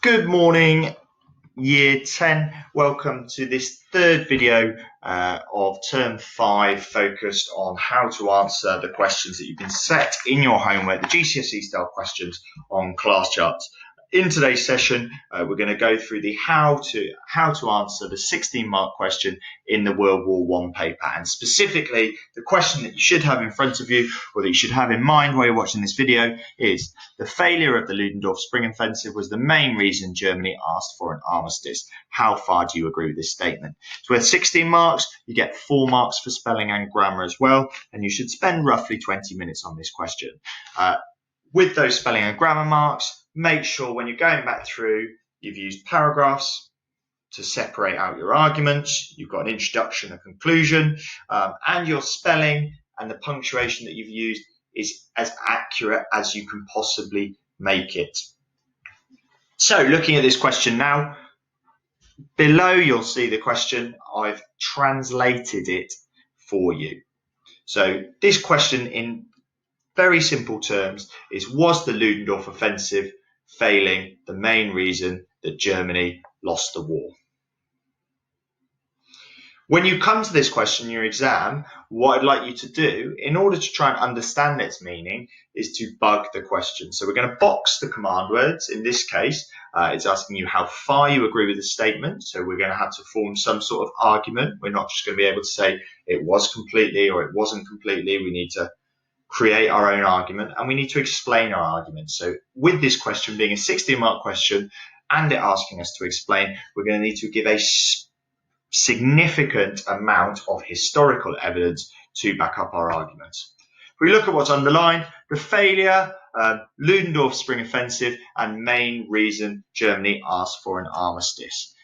Good morning, Year 10. Welcome to this third video of Term 5 focused on how to answer the questions that you've been set in your homework, the GCSE style questions on class charts. In today's session, we're going to go through the how to answer the 16-mark question in the World War I paper, and specifically the question that you should have in front of you, or that you should have in mind while you're watching this video, is the failure of the Ludendorff Spring Offensive was the main reason Germany asked for an armistice. How far do you agree with this statement? It's worth 16 marks. You get 4 marks for spelling and grammar as well, and you should spend roughly 20 minutes on this question. With those spelling and grammar marks, make sure when you're going back through, you've used paragraphs to separate out your arguments. You've got an introduction, a conclusion, and your spelling and the punctuation that you've used is as accurate as you can possibly make it. So looking at this question now, below you'll see the question. I've translated it for you. So this question in very simple terms is, was the Ludendorff offensive failing the main reason that Germany lost the war? When you come to this question in your exam, what I'd like you to do in order to try and understand its meaning is to bug the question. So we're going to box the command words. In this case, it's asking you how far you agree with the statement. So we're going to have to form some sort of argument. We're not just going to be able to say it was completely or it wasn't completely. We need to create our own argument, and we need to explain our argument. So with this question being a 16-mark question and it asking us to explain, we're going to need to give a significant amount of historical evidence to back up our argument. If we look at what's underlined, the failure, Ludendorff Spring Offensive, and main reason Germany asked for an armistice.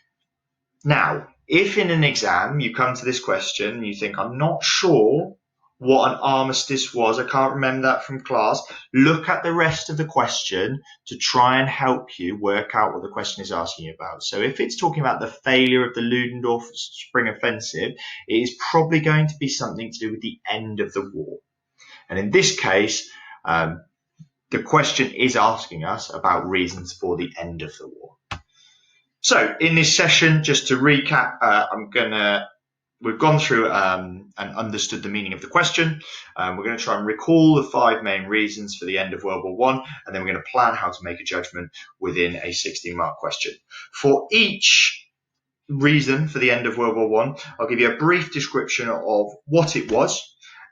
Now, if in an exam you come to this question and you think, I'm not sure what an armistice was, I can't remember that from class, look at the rest of the question to try and help you work out what the question is asking you about. So if it's talking about the failure of the Ludendorff Spring Offensive, it is probably going to be something to do with the end of the war. And in this case, the question is asking us about reasons for the end of the war. So in this session, just to recap, we've gone through and understood the meaning of the question. We're going to try and recall the 5 main reasons for the end of World War I, and then we're going to plan how to make a judgment within a 16-mark question. For each reason for the end of World War I, I'll give you a brief description of what it was,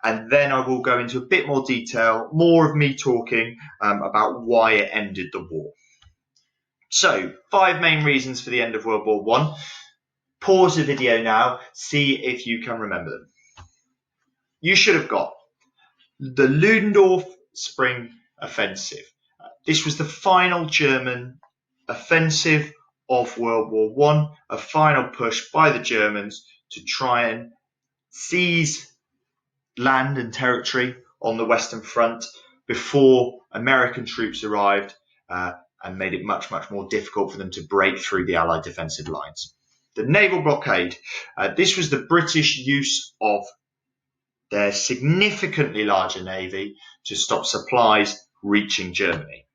and then I will go into a bit more detail, more of me talking about why it ended the war. So, 5 main reasons for the end of World War I. Pause the video now, see if you can remember them. You should have got the Ludendorff Spring Offensive. This was the final German offensive of World War I, a final push by the Germans to try and seize land and territory on the Western Front before American troops arrived and made it much, much more difficult for them to break through the Allied defensive lines. The naval blockade. This was the British use of their significantly larger navy to stop supplies reaching Germany.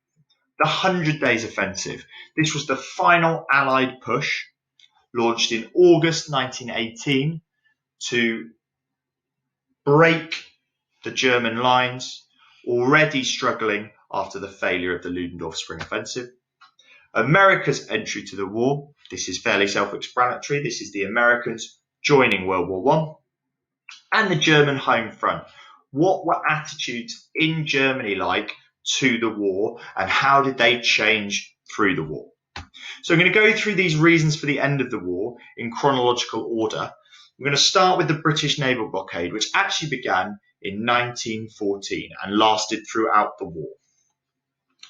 The 100 Days Offensive. This was the final Allied push, launched in August 1918 to break the German lines, already struggling after the failure of the Ludendorff Spring Offensive. America's entry to the war. This is fairly self-explanatory. This is the Americans joining World War I. And the German home front. What were attitudes in Germany like to the war, and how did they change through the war? So I'm going to go through these reasons for the end of the war in chronological order. We're going to start with the British naval blockade, which actually began in 1914 and lasted throughout the war.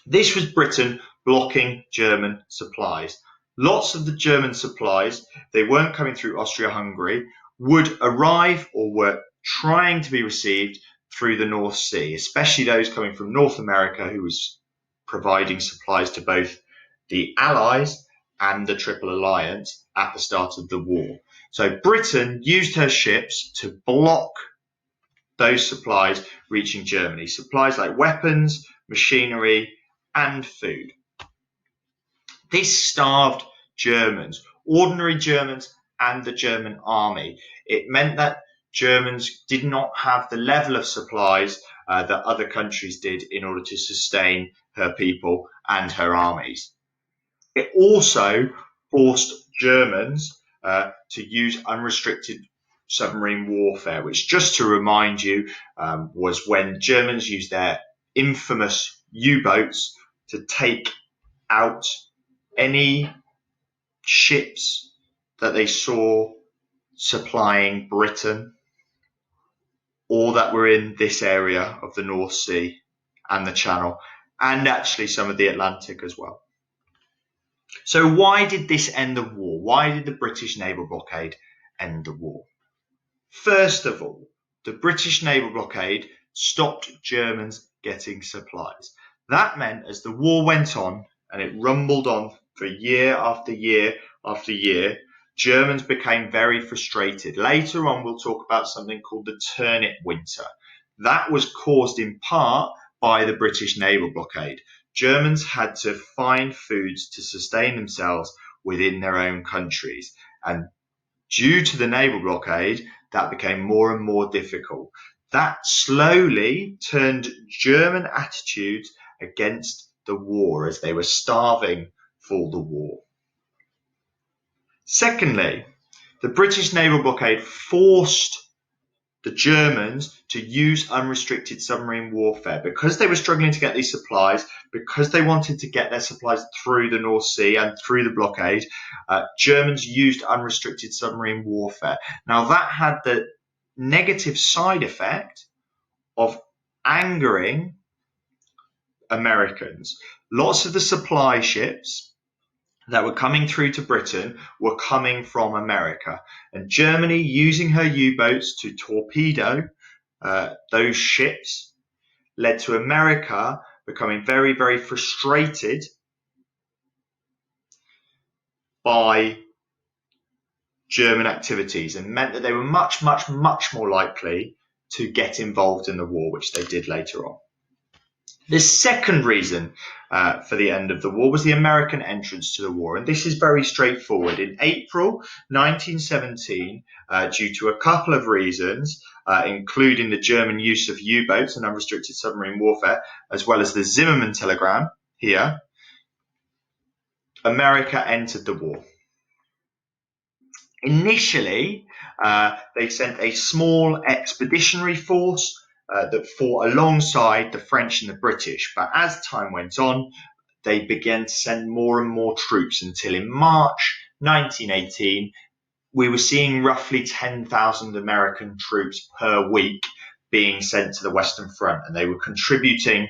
This was Britain blocking German supplies. Lots of the German supplies, they weren't coming through Austria-Hungary, would arrive or were trying to be received through the North Sea, especially those coming from North America, who was providing supplies to both the Allies and the Triple Alliance at the start of the war. So Britain used her ships to block those supplies reaching Germany. Supplies like weapons, machinery, and food. This starved Germans, ordinary Germans and the German army. It meant that Germans did not have the level of supplies that other countries did in order to sustain her people and her armies. It also forced Germans to use unrestricted submarine warfare, which, just to remind you, was when Germans used their infamous U-boats to take out any ships that they saw supplying Britain or that were in this area of the North Sea and the Channel, and actually some of the Atlantic as well. So why did this end the war? Why did the British naval blockade end the war? First of all, the British naval blockade stopped Germans getting supplies. That meant as the war went on, and it rumbled on for year after year after year, Germans became very frustrated. Later on, we'll talk about something called the Turnip Winter. That was caused in part by the British naval blockade. Germans had to find foods to sustain themselves within their own countries. And due to the naval blockade, that became more and more difficult. That slowly turned German attitudes against the war as they were starving for the war. Secondly, the British naval blockade forced the Germans to use unrestricted submarine warfare. Because they were struggling to get these supplies, because they wanted to get their supplies through the North Sea and through the blockade, Germans used unrestricted submarine warfare. Now, that had the negative side effect of angering Americans. Lots of the supply ships that were coming through to Britain were coming from America, and Germany, using her U-boats to torpedo those ships, led to America becoming very, very frustrated by German activities, and meant that they were much, much, much more likely to get involved in the war, which they did later on. The second reason for the end of the war was the American entrance to the war, and this is very straightforward. In April 1917, due to a couple of reasons, including the German use of U-boats and unrestricted submarine warfare, as well as the Zimmermann telegram here, America entered the war. Initially, they sent a small expeditionary force that fought alongside the French and the British. But as time went on, they began to send more and more troops until in March 1918, we were seeing roughly 10,000 American troops per week being sent to the Western Front, and they were contributing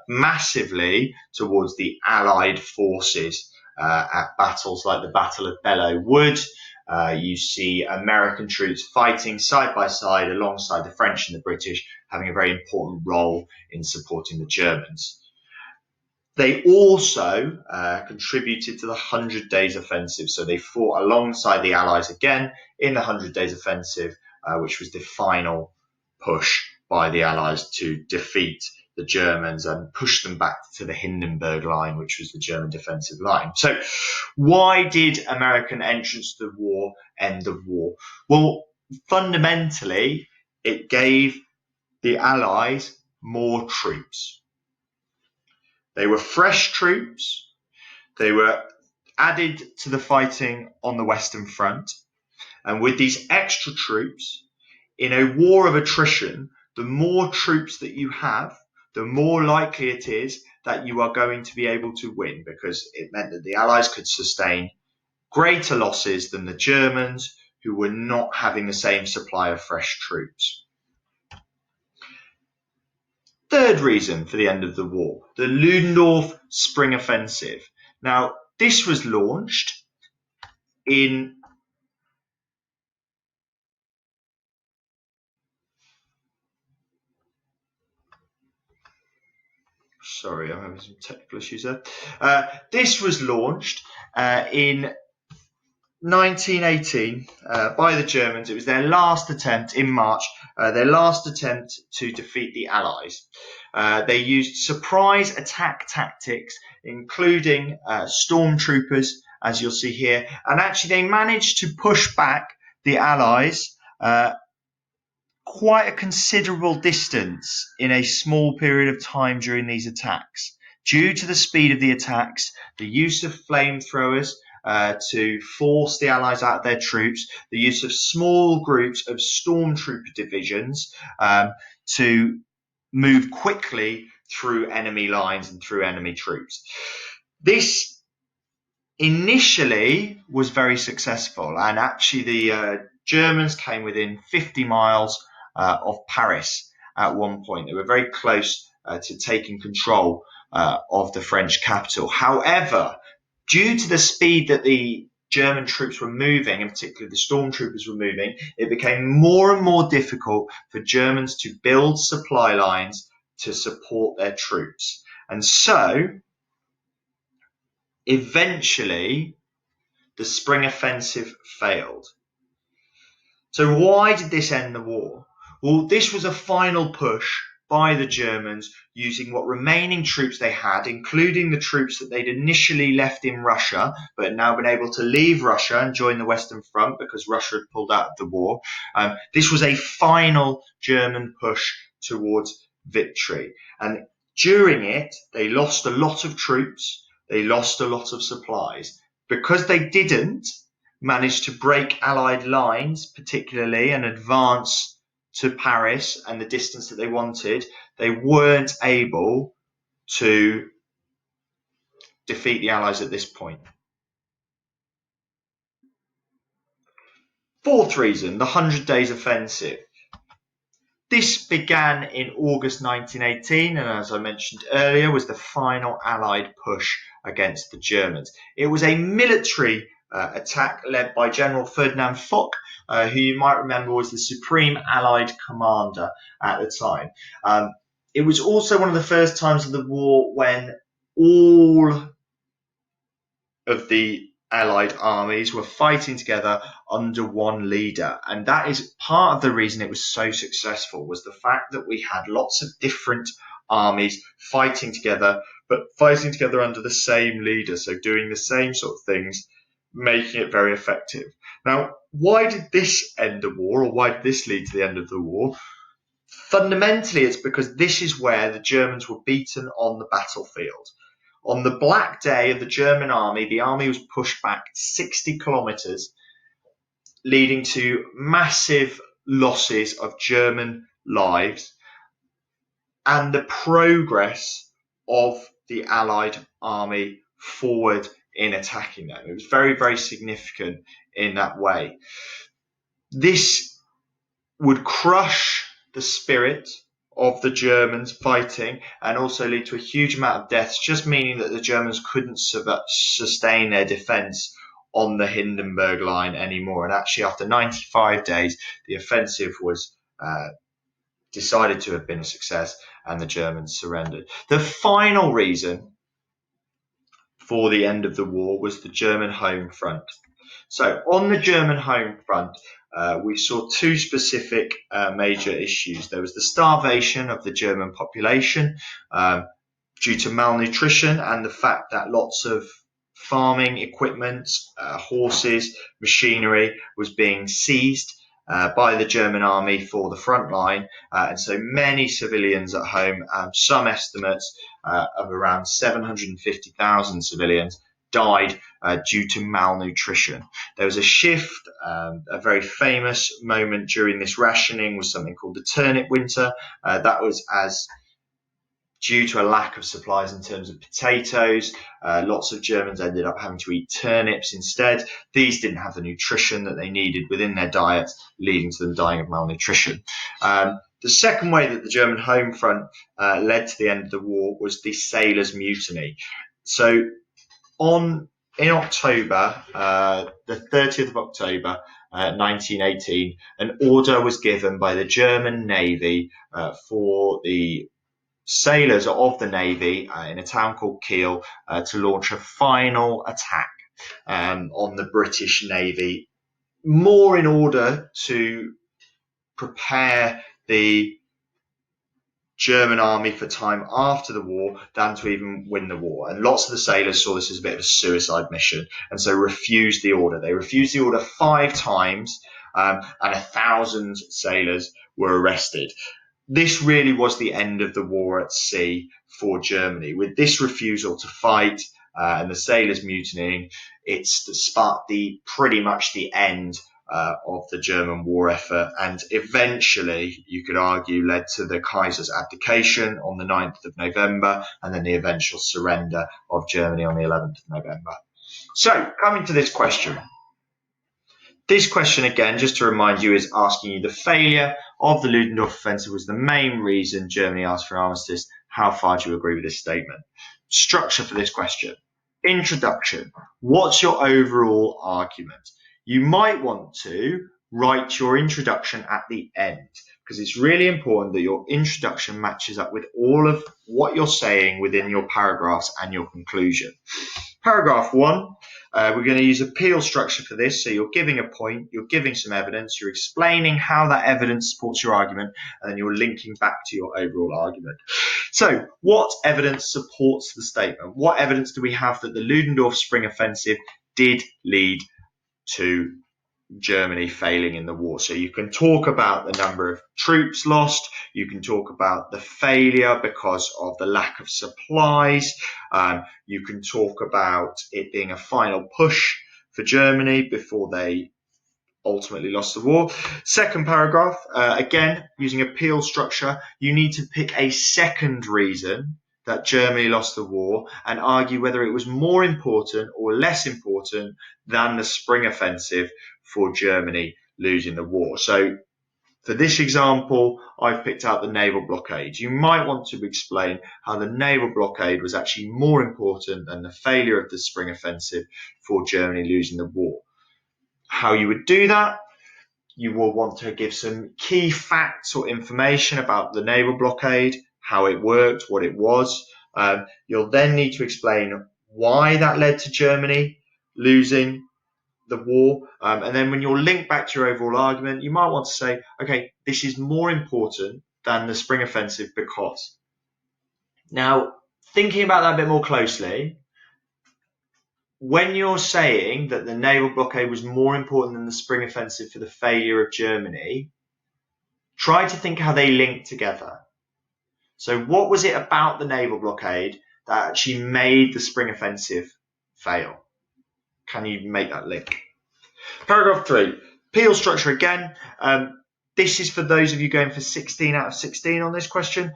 massively towards the Allied forces at battles like the Battle of Belleau Wood. You see American troops fighting side by side alongside the French and the British, having a very important role in supporting the Germans. They also contributed to the 100 Days Offensive, so they fought alongside the Allies again in the 100 Days Offensive, which was the final push by the Allies to defeat the Germans and push them back to the Hindenburg Line, which was the German defensive line. So why did American entrance to the war end the war? Well, fundamentally, it gave the Allies more troops. They were fresh troops. They were added to the fighting on the Western Front. And with these extra troops, in a war of attrition, the more troops that you have, the more likely it is that you are going to be able to win, because it meant that the Allies could sustain greater losses than the Germans, who were not having the same supply of fresh troops. Third reason for the end of the war, the Ludendorff Spring Offensive. Now, this was launched in Sorry, I'm having some technical issues there. This was launched in 1918 by the Germans. It was their last attempt in March, their last attempt to defeat the Allies. They used surprise attack tactics, including stormtroopers, as you'll see here, and actually they managed to push back the Allies quite a considerable distance in a small period of time during these attacks. Due to the speed of the attacks, the use of flamethrowers to force the Allies out of their troops, the use of small groups of stormtrooper divisions to move quickly through enemy lines and through enemy troops. This initially was very successful, and actually the Germans came within 50 miles of Paris at one point. They were very close to taking control of the French capital. However, due to the speed that the German troops were moving, and particularly the stormtroopers were moving, it became more and more difficult for Germans to build supply lines to support their troops. And so, eventually, the spring offensive failed. So why did this end the war? Well, this was a final push by the Germans using what remaining troops they had, including the troops that they'd initially left in Russia, but had now been able to leave Russia and join the Western Front because Russia had pulled out of the war. This was a final German push towards victory. And during it, they lost a lot of troops, they lost a lot of supplies. Because they didn't manage to break Allied lines, particularly, and advance to Paris and the distance that they wanted, they weren't able to defeat the Allies at this point. Fourth reason, the 100 Days Offensive. This began in August 1918, and as I mentioned earlier, was the final Allied push against the Germans. It was a military attack led by General Ferdinand Foch, who you might remember was the Supreme Allied Commander at the time. It was also one of the first times of the war when all of the Allied armies were fighting together under one leader, and that is part of the reason it was so successful, was the fact that we had lots of different armies fighting together, but fighting together under the same leader, so doing the same sort of things, making it very effective. Now, why did this end the war, or why did this lead to the end of the war? Fundamentally, it's because this is where the Germans were beaten on the battlefield. On the Black Day of the German army, the army was pushed back 60 kilometers, leading to massive losses of German lives and the progress of the Allied army forward in attacking them. It was very, very significant in that way. This would crush the spirit of the Germans fighting and also lead to a huge amount of deaths, just meaning that the Germans couldn't sustain their defence on the Hindenburg line anymore. And actually, after 95 days, the offensive was decided to have been a success and the Germans surrendered. The final reason for the end of the war was the German home front. So on the German home front, we saw two specific major issues. There was the starvation of the German population due to malnutrition and the fact that lots of farming equipment, horses, machinery was being seized by the German army for the front line. And so many civilians at home, some estimates of around 750,000 civilians died due to malnutrition. There was a shift, a very famous moment during this rationing was something called the turnip winter. That was as due to a lack of supplies in terms of potatoes, lots of Germans ended up having to eat turnips instead. These didn't have the nutrition that they needed within their diet, leading to them dying of malnutrition. The second way that the German home front led to the end of the war was the sailors' mutiny. So in October, the 30th of October, 1918, an order was given by the German Navy for the sailors of the Navy in a town called Kiel to launch a final attack on the British Navy, more in order to prepare the German army for time after the war than to even win the war. And lots of the sailors saw this as a bit of a suicide mission and so refused the order. They refused the order 5 times and 1,000 sailors were arrested. This really was the end of the war at sea for Germany. With this refusal to fight and the sailors mutinying, it's sparked pretty much the end of the German war effort, and eventually, you could argue, led to the Kaiser's abdication on the 9th of November and then the eventual surrender of Germany on the 11th of November. So, coming to this question. This question, again, just to remind you, is asking you the failure of the Ludendorff offensive was the main reason Germany asked for an armistice. How far do you agree with this statement? Structure for this question. Introduction. What's your overall argument? You might want to write your introduction at the end because it's really important that your introduction matches up with all of what you're saying within your paragraphs and your conclusion. Paragraph 1, we're going to use a peel structure for this. So you're giving a point, you're giving some evidence, you're explaining how that evidence supports your argument, and then you're linking back to your overall argument. So what evidence supports the statement? What evidence do we have that the Ludendorff Spring Offensive did lead to Germany failing in the war? So you can talk about the number of troops lost, you can talk about the failure because of the lack of supplies, you can talk about it being a final push for Germany before they ultimately lost the war. Second paragraph, again, using a peel structure, you need to pick a second reason that Germany lost the war and argue whether it was more important or less important than the Spring Offensive for Germany losing the war. So for this example, I've picked out the naval blockade. You might want to explain how the naval blockade was actually more important than the failure of the Spring Offensive for Germany losing the war. How you would do that? You will want to give some key facts or information about the naval blockade, how it worked, what it was. You'll then need to explain why that led to Germany losing the war. And then when you're linked back to your overall argument, you might want to say, okay, this is more important than the Spring Offensive because. Now, thinking about that a bit more closely, when you're saying that the naval blockade was more important than the Spring Offensive for the failure of Germany, try to think how they link together. So what was it about the naval blockade that actually made the Spring Offensive fail? Can you make that link? Paragraph 3, peel structure again. This is for those of you going for 16 out of 16 on this question.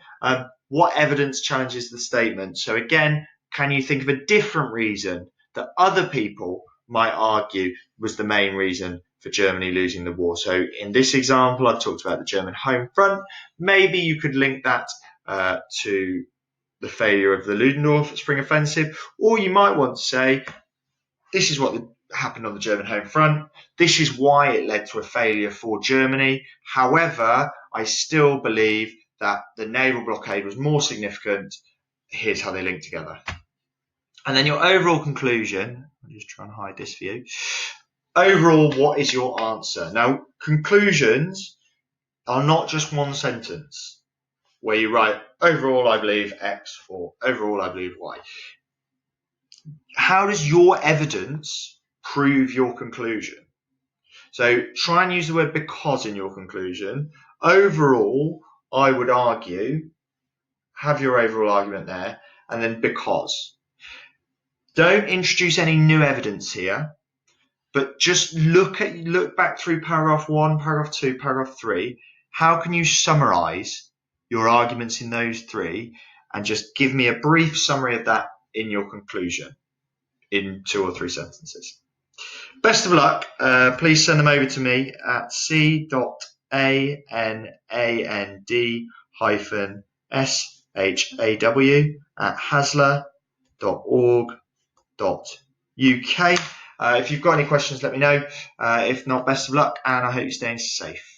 What evidence challenges the statement? So again, can you think of a different reason that other people might argue was the main reason for Germany losing the war? So in this example, I've talked about the German home front. Maybe you could link that to the failure of the Ludendorff Spring Offensive, or you might want to say, this is what happened on the German home front. This is why it led to a failure for Germany. However, I still believe that the naval blockade was more significant. Here's how they link together. And then your overall conclusion, I'll just try and hide this for you. Overall, what is your answer? Now, conclusions are not just one sentence where you write, overall I believe X or overall I believe Y. How does your evidence prove your conclusion? So try and use the word because in your conclusion. Overall, I would argue, have your overall argument there, and then because. Don't introduce any new evidence here, but just look back through paragraph 1, paragraph 2, paragraph 3. How can you summarize your arguments in those 3 and just give me a brief summary of that in your conclusion in 2 or 3 sentences. Best of luck. Please send them over to me at c.and-shaw@haslar.org.uk. If you've got any questions, let me know. If not, best of luck, and I hope you're staying safe.